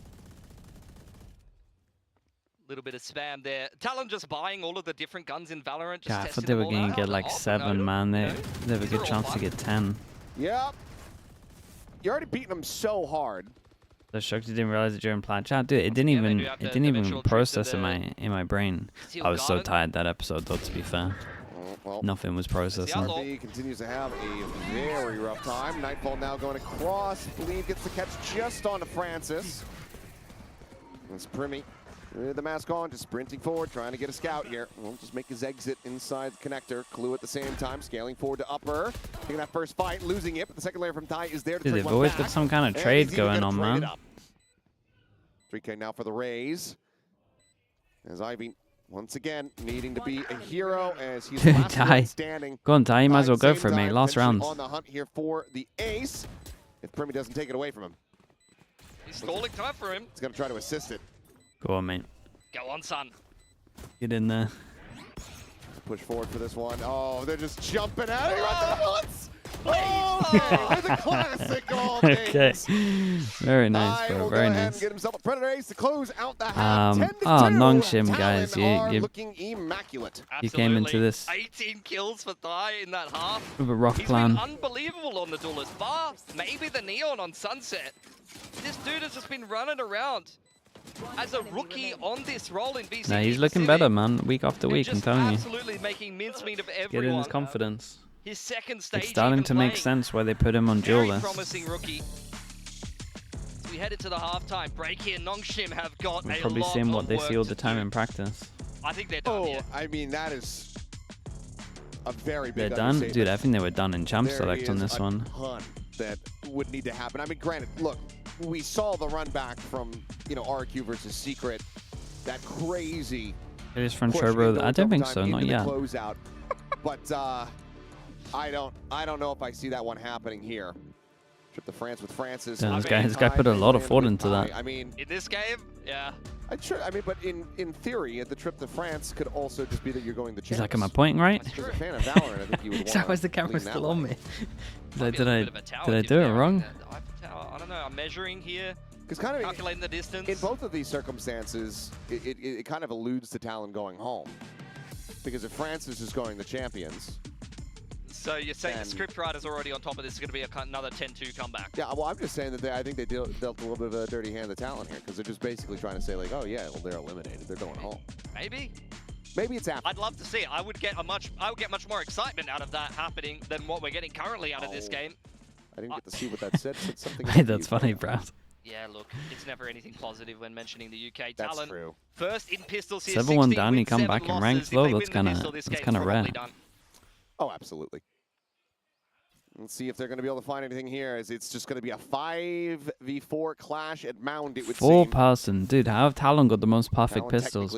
Speaker 1: Little bit of spam there. Talon just buying all of the different guns in Valorant.
Speaker 2: Yeah, I thought they were going to get like 7, man. They have a good chance to get 10.
Speaker 3: Yep. You're already beating them so hard.
Speaker 2: The shocked you didn't realize it during plat chat. Dude, it didn't even process in my brain. I was so tired that episode, though, to be fair.
Speaker 3: Well,
Speaker 2: nothing was processing.
Speaker 3: RB continues to have a very rough time. Nightfall now going across. Bleed gets the catch just onto Francis. It's Primi with the mask on, just sprinting forward, trying to get a scout here. We'll just make his exit inside the connector. Clue at the same time, scaling forward to upper. Taking that first fight, losing it, but the second layer from Tai is there to
Speaker 2: Dude, they've always got some kind of trade going on, man.
Speaker 3: 3K now for the Rays. As Ivy, once again, needing to be a hero as he's last one standing.
Speaker 2: Go on, Tai, you might as well go for it, mate. Last round.
Speaker 3: On the hunt here for the ace. If Primi doesn't take it away from him.
Speaker 1: He's stalling time for him.
Speaker 3: He's going to try to assist it.
Speaker 2: Go on, mate.
Speaker 1: Go on, son.
Speaker 2: Get in there.
Speaker 3: Push forward for this one. Oh, they're just jumping at it. Oh, with a classic all
Speaker 2: okay. Very nice, bro. Very nice.
Speaker 3: Get himself a Predator Ace to close out the half. 10-2.
Speaker 2: Nongshim, guys. You
Speaker 3: looking immaculate.
Speaker 2: You came into this
Speaker 1: 18 kills for Thai in that half.
Speaker 2: with a rough plan.
Speaker 1: He's been unbelievable on the duelist bar. Maybe the Neon on Sunset. This dude has just been running around as a rookie on this role in VCT.
Speaker 2: Nah, he's looking better, man. Week after week, I'm telling you.
Speaker 1: Absolutely making mincemeat of everyone.
Speaker 2: Get in his confidence.
Speaker 1: His second stage.
Speaker 2: It's starting to make sense why they put him on duel list.
Speaker 1: Promising rookie. So we headed to the halftime break here. Nongshim have got
Speaker 2: We're
Speaker 1: a
Speaker 2: probably
Speaker 1: lot
Speaker 2: seeing what
Speaker 1: of
Speaker 2: they
Speaker 1: work
Speaker 2: see all the
Speaker 1: to
Speaker 2: time
Speaker 1: do.
Speaker 2: in practice.
Speaker 1: I think they're done here.
Speaker 3: I mean, that is a very big
Speaker 2: They're done? Dude, I think they were done in Champ
Speaker 3: there
Speaker 2: Select on this one.
Speaker 3: Ton that would need to happen. I mean, granted, look, we saw the run back from, RQ versus Secret. That crazy.
Speaker 2: It is from Turbo. I don't think so, not yet.
Speaker 3: Closeout. But I don't know if I see that one happening here. Trip to France with Francis.
Speaker 2: Yeah, this guy put a lot of thought into that.
Speaker 3: I mean,
Speaker 1: in this game, yeah.
Speaker 3: But in theory, the trip to France could also just be that you're going the chance.
Speaker 2: He's like, am I pointing right?
Speaker 3: As a fan of Valorant, I think you would
Speaker 2: Is that why the camera's still on me? Did I
Speaker 1: do
Speaker 2: do it wrong?
Speaker 1: I don't know. I'm measuring here.
Speaker 3: Because kind of
Speaker 1: calculating the distance.
Speaker 3: In both of these circumstances, it kind of alludes to Talon going home. Because if Francis is going the champions.
Speaker 1: So you're saying the script writer's already on top of this is going to be another 10-2 comeback?
Speaker 3: Yeah, well, I'm just saying that I think they dealt a little bit of a dirty hand to Talon here. Because they're just basically trying to say, like, oh, yeah, well, they're eliminated. They're going home.
Speaker 1: Maybe.
Speaker 3: Maybe it's after.
Speaker 1: I'd love to see it. I would get much more excitement out of that happening than what we're getting currently out of this game.
Speaker 3: I didn't get to see what that said. Said something.
Speaker 2: That's funny, Brad.
Speaker 1: Yeah, look, it's never anything positive when mentioning the UK.
Speaker 3: That's
Speaker 1: Talon,
Speaker 3: true.
Speaker 1: First in pistols here.
Speaker 2: 7-1 down, you come back and ranks though. That's kind of rare.
Speaker 3: Oh, absolutely. Let's see if they're going to be able to find anything here. As it's just going to be a 5v4 clash at Mound. It would seem.
Speaker 2: 4-person, dude. How have Talon got the most perfect pistols?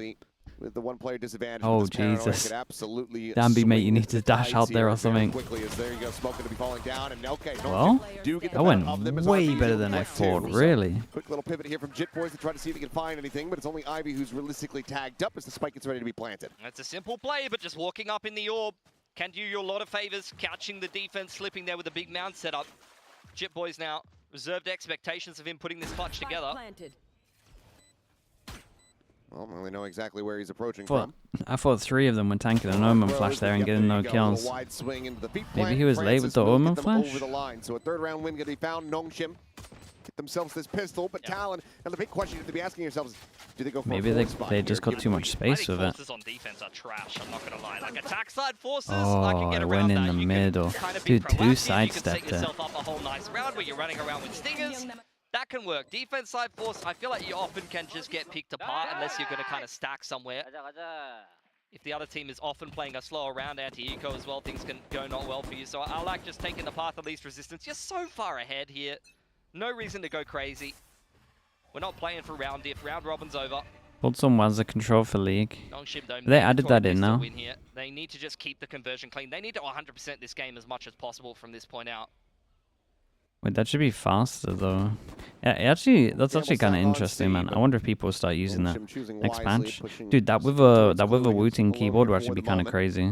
Speaker 3: With the one-player disadvantage.
Speaker 2: Oh, Jesus.
Speaker 3: Absolutely.
Speaker 2: Danby, mate, you need to dash out there or something.
Speaker 3: Quickly as there you go, Smoke going to be falling down, and okay.
Speaker 2: Well, that went way better than I thought, really.
Speaker 3: Quick little pivot here from Jit Boys to try to see if he can find anything, but it's only Ivy who's realistically tagged up as the spike gets ready to be planted.
Speaker 1: It's a simple play, but just walking up in the orb can do you a lot of favors, couching the defense, slipping there with a big mount setup. Jit Boys now reserved expectations of him putting this clutch together.
Speaker 3: Well, they know exactly where he's approaching from.
Speaker 2: I thought 3 of them were tanking an Omen flash there and getting no kills. Maybe he was late with the Omen flash?
Speaker 3: Over the line. So a third round win going to be found. Nongshim get themselves this pistol, but Talon. And the big question you have to be asking yourselves, do they go for
Speaker 2: maybe they just got too much space with it.
Speaker 1: Forces on defense are trash, I'm not going to lie. Like attack side forces, I can get
Speaker 2: I
Speaker 1: around
Speaker 2: went in
Speaker 1: that.
Speaker 2: the middle. Dude, 2 sidestepped it.
Speaker 1: You can set yourself up a whole nice round where you're running around with stingers. That can work. Defense side force, I feel like you often can just get picked apart unless you're going to kind of stack somewhere. If the other team is often playing a slower round anti-eco as well, things can go not well for you. So I like just taking the path of least resistance. You're so far ahead here. No reason to go crazy. We're not playing for round diff. Round robin's over.
Speaker 2: Pulled some Wazza control for League.
Speaker 1: Nongshim
Speaker 2: They added that in now.
Speaker 1: They need to just keep the conversion clean. They need to 100% this game as much as possible from this point out.
Speaker 2: Wait, that should be faster though. Yeah, actually, that's actually kind of interesting, man. I wonder if people will start using that next patch. Dude, that with a Wooting keyboard would actually be kind of crazy.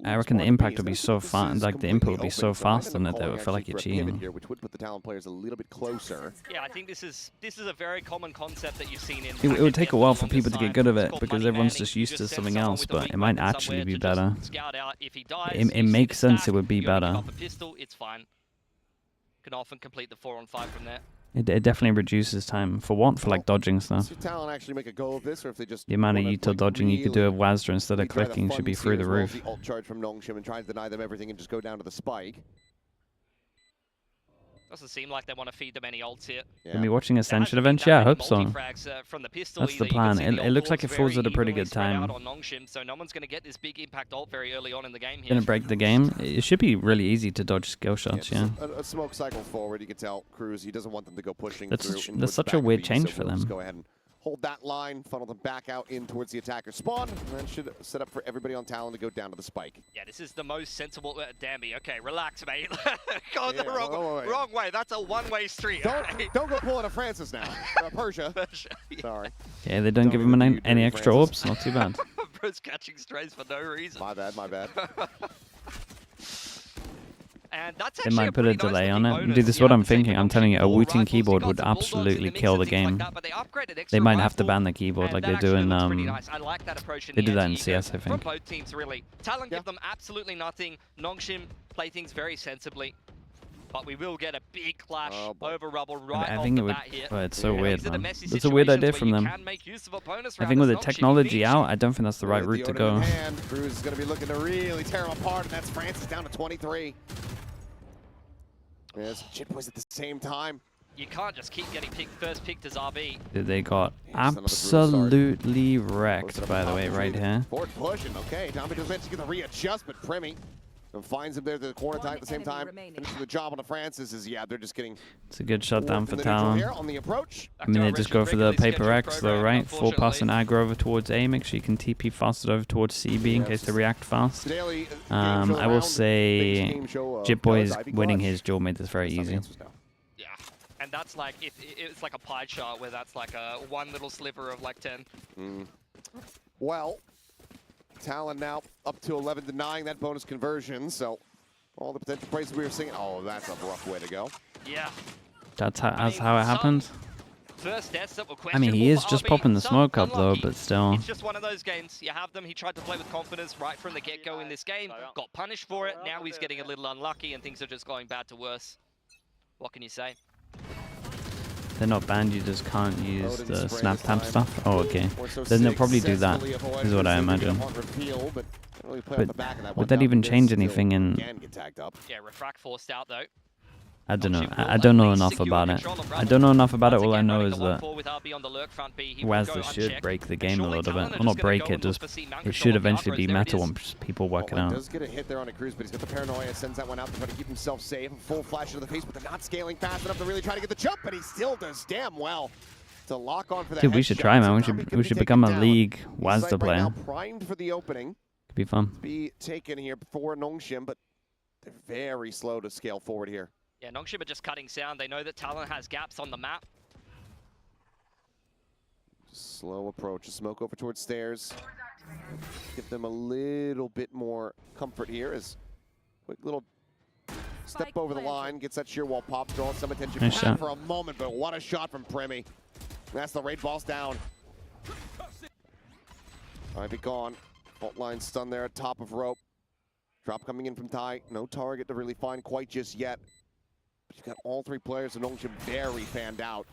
Speaker 2: I reckon the impact would be so fast, like the input would be so fast on it that it would feel like you're cheating.
Speaker 3: Which would put the Talon players a little bit closer.
Speaker 1: Yeah, I think this is a very common concept that you've seen in.
Speaker 2: It would take a while for people to get good at it because everyone's just used to something else, but it might actually be better. It makes sense. It would be better.
Speaker 1: It's fine. Can often complete the 4-on-5 from there.
Speaker 2: It definitely reduces time. For what? For like dodging stuff.
Speaker 3: Talon actually make a go of this, or if they just
Speaker 2: the amount of util dodging you could do with Wazda instead of clicking should be through the roof.
Speaker 3: The ult charge from Nongshim and try to deny them everything and just go down to the spike.
Speaker 1: Doesn't seem like they want to feed them any ults here.
Speaker 2: Gonna be watching Ascension eventually? Yeah, I hope so. That's the plan. It looks like it falls at a pretty good time.
Speaker 1: So no one's going to get this big impact ult very early on in the game here.
Speaker 2: Gonna break the game. It should be really easy to dodge skill shots, yeah.
Speaker 3: A smoke cycle forward, you can tell Cruz, he doesn't want them to go pushing through.
Speaker 2: That's such a weird change for them.
Speaker 3: Go ahead and hold that line, funnel them back out in towards the attacker spawn, and that should set up for everybody on Talon to go down to the spike.
Speaker 1: Yeah, this is the most sensible. Damby, okay, relax, mate. Going the wrong way. That's a one-way street.
Speaker 3: Don't go pulling a Francis now. Persia.
Speaker 1: Yeah.
Speaker 3: Sorry.
Speaker 2: Yeah, they don't give him any extra orbs. Not too bad.
Speaker 1: Bro's catching strays for no reason.
Speaker 3: My bad.
Speaker 1: And that's
Speaker 2: they might put a delay on it. Dude, this is what I'm thinking. I'm telling you, a Wooting keyboard would absolutely kill the game. They might have to ban the keyboard like they do in they do that in CS, I think.
Speaker 1: Both teams really. Talon give them absolutely nothing. Nongshim play things very sensibly. But we will get a big clash over rubble right off the bat here.
Speaker 2: Oh, it's so weird, man. It's a weird idea from them. I think with the technology out, I don't think that's the right route to go.
Speaker 3: Cruz is going to be looking to really tear him apart, and that's Francis down to 23. Yes, Jitboys at the same time.
Speaker 1: You can't just keep getting first picked as RB.
Speaker 2: Dude, they got absolutely wrecked, by the way, right here.
Speaker 3: Forward pushing, okay. Tommy just managed to get the readjustment. Premi finds him there to the corner tie at the same time. Finishing the job on the Francis is, yeah, they're just getting...
Speaker 2: It's a good shutdown for Talon.
Speaker 3: On the approach.
Speaker 2: I mean, they just go for the Paper X though, right? Full pass and aggro over towards A. Make sure you can TP faster over towards CB in case they react fast. I will say Jitboy winning his duel made this very easy.
Speaker 1: Yeah, and that's like, if it's like a pie chart where that's like a one little sliver of like 10.
Speaker 3: Well, Talon now up to 11 denying that bonus conversion, so all the potential plays we were seeing. Oh, that's a rough way to go.
Speaker 1: Yeah.
Speaker 2: That's how it happened.
Speaker 1: First deaths that were
Speaker 2: I mean, he is just popping the smoke up though, but still.
Speaker 1: It's just one of those games. You have them. He tried to play with confidence right from the get-go in this game. Got punished for it. Now he's getting a little unlucky and things are just going bad to worse. What can you say?
Speaker 2: They're not banned, you just can't use the snap tap stuff? Oh, okay. Then they'll probably do that, is what I imagine. But would that even change anything in...
Speaker 1: Yeah, refract forced out though.
Speaker 2: I don't know. I don't know enough about it. All I know is that Wazda should break the game a little bit. Well, not break it, just it should eventually be meta once people work it out.
Speaker 3: Does get a hit there on a Cruz, but he's got the paranoia, sends that one out to try to keep himself safe. Full flash to the face, but they're not scaling fast enough to really try to get the jump, but he still does damn well to lock on for that.
Speaker 2: Dude, we should try, man. We should become a league Wazda player.
Speaker 3: Primed for the opening.
Speaker 2: Could be fun.
Speaker 3: Be taken here for Nongshim, but they're very slow to scale forward here.
Speaker 1: Yeah, Nongshim are just cutting sound. They know that Talon has gaps on the map.
Speaker 3: Slow approach. A smoke over towards stairs. Give them a little bit more comfort here as quick little step over the line. Gets that sheer wall pop. Draws some attention
Speaker 2: nice shot
Speaker 3: for a moment, but what a shot from Premi. That's the raid boss down. Ivy gone. Fault line stun there at top of rope. Drop coming in from Ty. No target to really find quite just yet. You've got all three players and Nongshim very fanned out.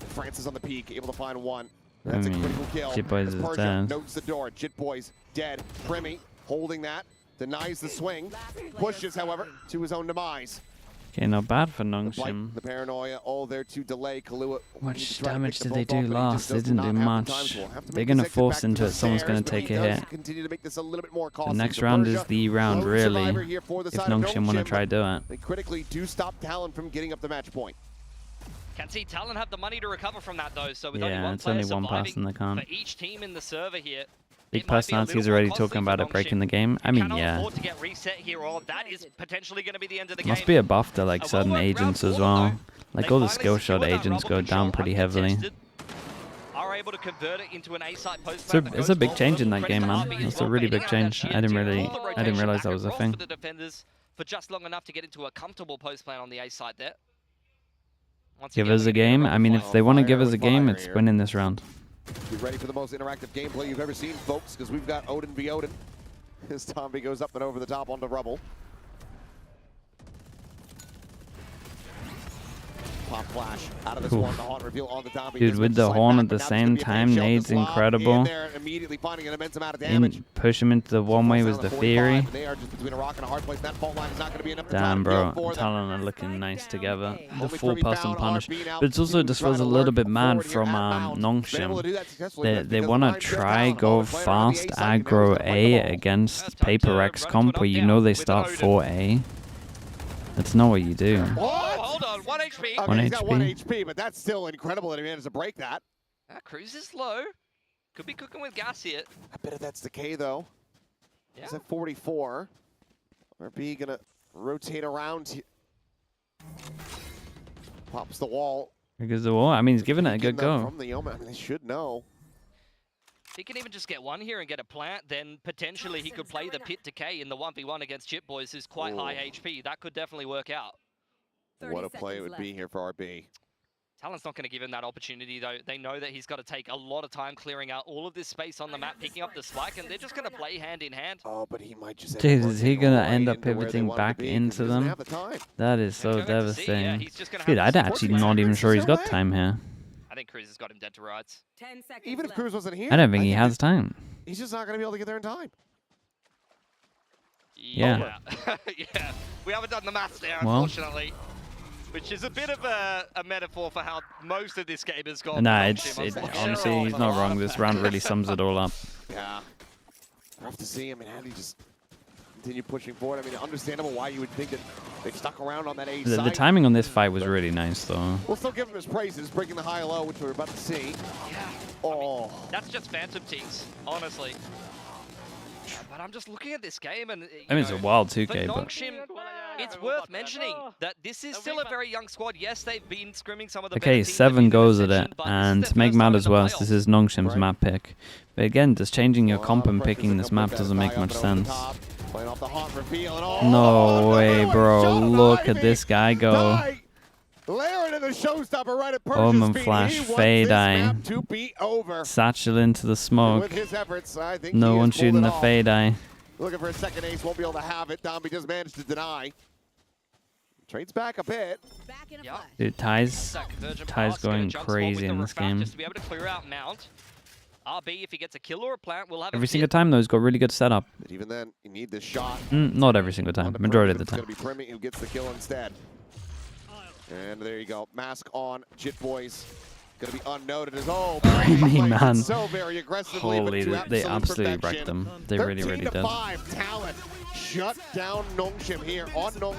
Speaker 3: Francis on the peak, able to find one. That's a critical kill.
Speaker 2: Jitboys is dead.
Speaker 3: Notes the door. Jitboys dead. Premi holding that. Denies the swing. Pushes, however, to his own demise.
Speaker 2: Okay, not bad for Nongshim.
Speaker 3: The paranoia, all there to delay Kahlua.
Speaker 2: How much damage did they do last? They didn't do much. They're going to force into it. Someone's going to take a hit. The next round is the round, really, if Nongshim want to try do it.
Speaker 3: They critically do stop Talon from getting up the match point.
Speaker 1: Can see Talon have the money to recover from that, though. So with
Speaker 2: Yeah, it's only one person that can't.
Speaker 1: For each team in the server here,
Speaker 2: Big personalities already talking about it breaking the game. I mean, yeah.
Speaker 1: To get reset here, or that is potentially going to be the end of the game.
Speaker 2: Must be a buff to like certain agents as well. Like all the skill shot agents go down pretty heavily.
Speaker 1: Are able to convert it into an A-site post.
Speaker 2: It's a big change in that game, man. It's a really big change. I didn't realize that was a thing.
Speaker 1: For the defenders for just long enough to get into a comfortable post plan on the A-site there.
Speaker 2: Give us a game. I mean, if they want to give us a game, it's winning this round.
Speaker 3: Be ready for the most interactive gameplay you've ever seen, folks, because we've got Odin v Odin. As Tomby goes up and over the top onto Rubble. Pop flash out of this one. The horn reveal on the Tomby.
Speaker 2: Dude, with the horn at the same time, nade's incredible.
Speaker 3: Immediately finding an immense amount of damage.
Speaker 2: Push him into the one-way was the theory.
Speaker 3: They are just between a rock and a hard place. That fault line is not going to be enough.
Speaker 2: Damn, bro. Talon are looking nice together. The full-person punish. But it's also just feels a little bit mad from Nongshim. They want to try go fast aggro A against Paper X comp where you know they start 4A. That's not what you do.
Speaker 1: Hold on, 1 HP.
Speaker 3: Okay, he's got 1 HP, but that's still incredible that he managed to break that.
Speaker 1: Cruz is low. Could be cooking with gas here.
Speaker 3: I bet that's the K, though. Yeah. He's at 44. RB gonna rotate around. Pops the wall.
Speaker 2: There goes the wall. I mean, he's giving it a good go.
Speaker 3: From the Yoma, I mean, they should know.
Speaker 1: If he can even just get one here and get a plant, then potentially he could play the Pit Decay in the 1v1 against Chip Boys, who's quite high HP. That could definitely work out.
Speaker 3: What a play it would be here for RB.
Speaker 1: Talon's not going to give him that opportunity, though. They know that he's got to take a lot of time clearing out all of this space on the map, picking up the spike, and they're just going to play hand in hand.
Speaker 3: Oh, but he might just...
Speaker 2: Dude, is he going to end up pivoting back into them? That is so devastating. Dude, I'm actually not even sure he's got time here.
Speaker 1: I think Cruz has got him dead to rights.
Speaker 4: 10 seconds
Speaker 3: Even if Cruz wasn't here,
Speaker 2: I don't think he has time.
Speaker 3: He's just not going to be able to get there in time.
Speaker 2: Yeah.
Speaker 1: Yeah. We haven't done the maths there, unfortunately. Which is a bit of a metaphor for how most of this game has gone.
Speaker 2: Nah, honestly, he's not wrong. This round really sums it all up.
Speaker 3: Yeah. Rough to see. I mean, how do you just continue pushing forward? I mean, understandable why you would think that they stuck around on that A side.
Speaker 2: The timing on this fight was really nice, though.
Speaker 3: We'll still give him his praises, breaking the high-low, which we're about to see.
Speaker 1: Yeah.
Speaker 3: Oh.
Speaker 1: I mean, that's just phantom teams, honestly. But I'm just looking at this game, and
Speaker 2: I mean, it's a wild 2K, but
Speaker 1: Nongshim, it's worth mentioning that this is still a very young squad. Yes, they've been scrimming some of the
Speaker 2: okay, 7 goes at it, and to make matters worse, this is Nongshim's map pick. But again, just changing your comp and picking this map doesn't make much sense. No way, bro. Look at this guy go. Omen flash, fade eye. Satchel into the smoke. No one shooting the fade eye.
Speaker 3: Looking for a second ace, won't be able to have it. Domby just managed to deny. Trades back a bit.
Speaker 2: Dude, Ty's going crazy in this game.
Speaker 1: Just to be able to clear out Mount. RB, if he gets a kill or a plant, we'll have
Speaker 2: every single time, though, he's got really good setup.
Speaker 3: But even then, you need this shot.
Speaker 2: Not every single time. Majority of the time.
Speaker 3: It's going to be Primi who gets the kill instead. And there you go. Mask on. Jit Boys. Going to be unnoted as
Speaker 2: man.
Speaker 3: So very aggressively.
Speaker 2: Holy, they absolutely wrecked them. They really, really did.
Speaker 3: 13-5. Talon shut down Nongshim here on Nongshim.